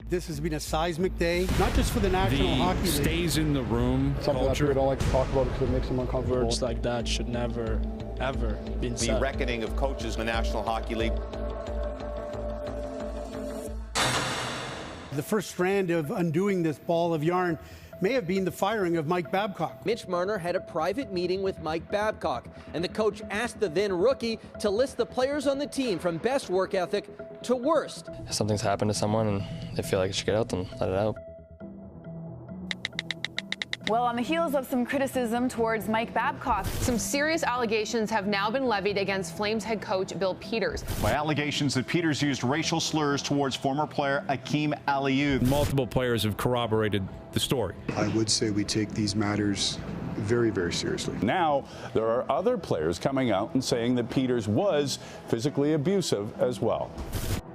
This has been a seismic day, not just for the National Hockey League. Stays in the room something culture. that people don't like to talk about because it makes them uncomfortable. Words like that should never, ever be said. The reckoning of coaches in the National Hockey League. The first strand of undoing this ball of yarn may have been the firing of Mike Babcock. Mitch Marner had a private meeting with Mike Babcock, and the coach asked the then rookie to list the players on the team from best work ethic to worst. If something's happened to someone and they feel like it should get out, then let it out. Well, on the heels of some criticism towards Mike Babcock, some serious allegations have now been levied against Flames head coach Bill Peters. By allegations that Peters used racial slurs towards former player Akim Aliu. Multiple players have corroborated the story. I would say we take these matters very, very seriously. Now, there are other players coming out and saying that Peters was physically abusive as well.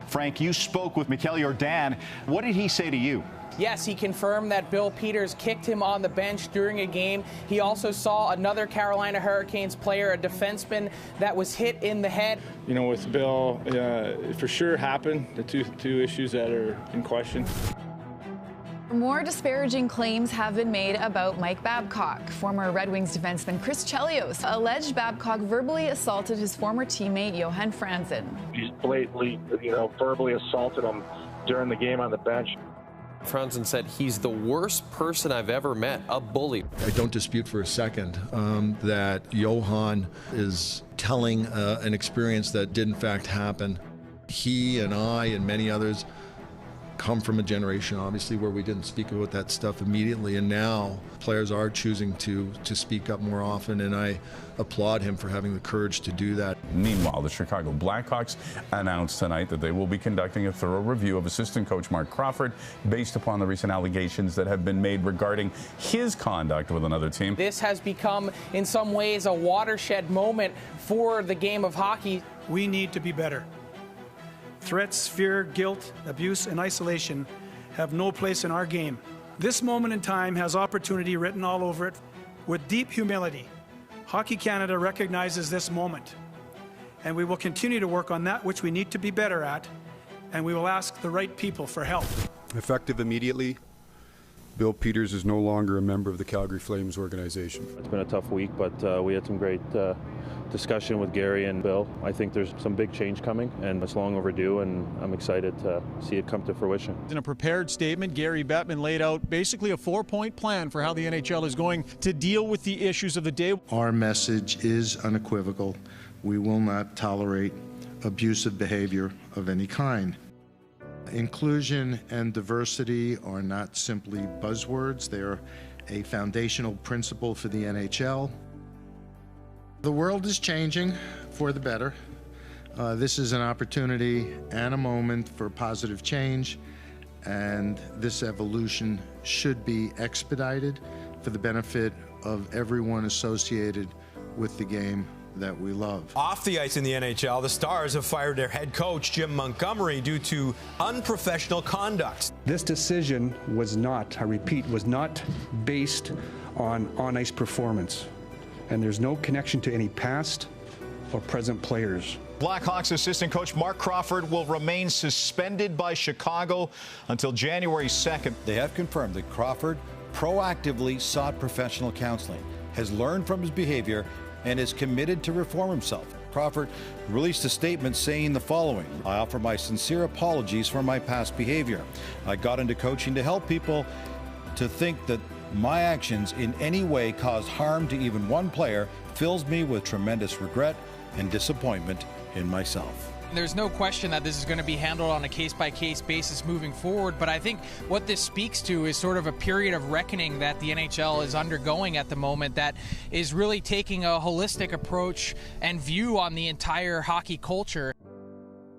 Frank, you spoke with NHLer Dan. What did he say to you? Yes, he confirmed that Bill Peters kicked him on the bench during a game. He also saw another Carolina Hurricanes player, a defenseman, that was hit in the head. You know, with Bill, it for sure happened, the two issues that are in question. more disparaging claims have been made about Mike Babcock. Former Red Wings defenseman Chris Chelios alleged Babcock verbally assaulted his former teammate Johan Franzen. He's blatantly, verbally assaulted him during the game on the bench. Franzen said he's the worst person I've ever met, a bully. I don't dispute for a second that Johan is telling an experience that did in fact happen. He and I and many others come from a generation, obviously, where we didn't speak about that stuff immediately, and now players are choosing to speak up more often, and I applaud him for having the courage to do that. Meanwhile, the Chicago Blackhawks announced tonight that they will be conducting a thorough review of assistant coach Mark Crawford based upon the recent allegations that have been made regarding his conduct with another team. This has become, in some ways, a watershed moment for the game of hockey. We need to be better. Threats, fear, guilt, abuse, and isolation have no place in our game. This moment in time has opportunity written all over it. With deep humility, Hockey Canada recognizes this moment, and we will continue to work on that which we need to be better at, and we will ask the right people for help. Effective immediately, Bill Peters is no longer a member of the Calgary Flames organization. It's been a tough week, but we had some great discussion with Gary and Bill. I think there's some big change coming, and it's long overdue, and I'm excited to see it come to fruition. In a prepared statement, Gary Bettman laid out basically a 4-point plan for how the NHL is going to deal with the issues of the day. Our message is unequivocal. We will not tolerate abusive behavior of any kind. Inclusion and diversity are not simply buzzwords. They are a foundational principle for the NHL. The world is changing for the better. This is an opportunity and a moment for positive change, and this evolution should be expedited for the benefit of everyone associated with the game that we love. Off the ice in the NHL, the Stars have fired their head coach, Jim Montgomery, due to unprofessional conduct. This decision was not, I repeat, was not based on on-ice performance. And there's no connection to any past or present players. Blackhawks assistant coach Mark Crawford will remain suspended by Chicago until January 2nd. They have confirmed that Crawford proactively sought professional counseling, has learned from his behavior, and is committed to reform himself. Crawford released a statement saying the following: I offer my sincere apologies for my past behavior. I got into coaching to help people. To think that my actions in any way caused harm to even one player fills me with tremendous regret and disappointment in myself. There's no question that this is going to be handled on a case-by-case basis moving forward, but I think what this speaks to is sort of a period of reckoning that the NHL is undergoing at the moment that is really taking a holistic approach and view on the entire hockey culture.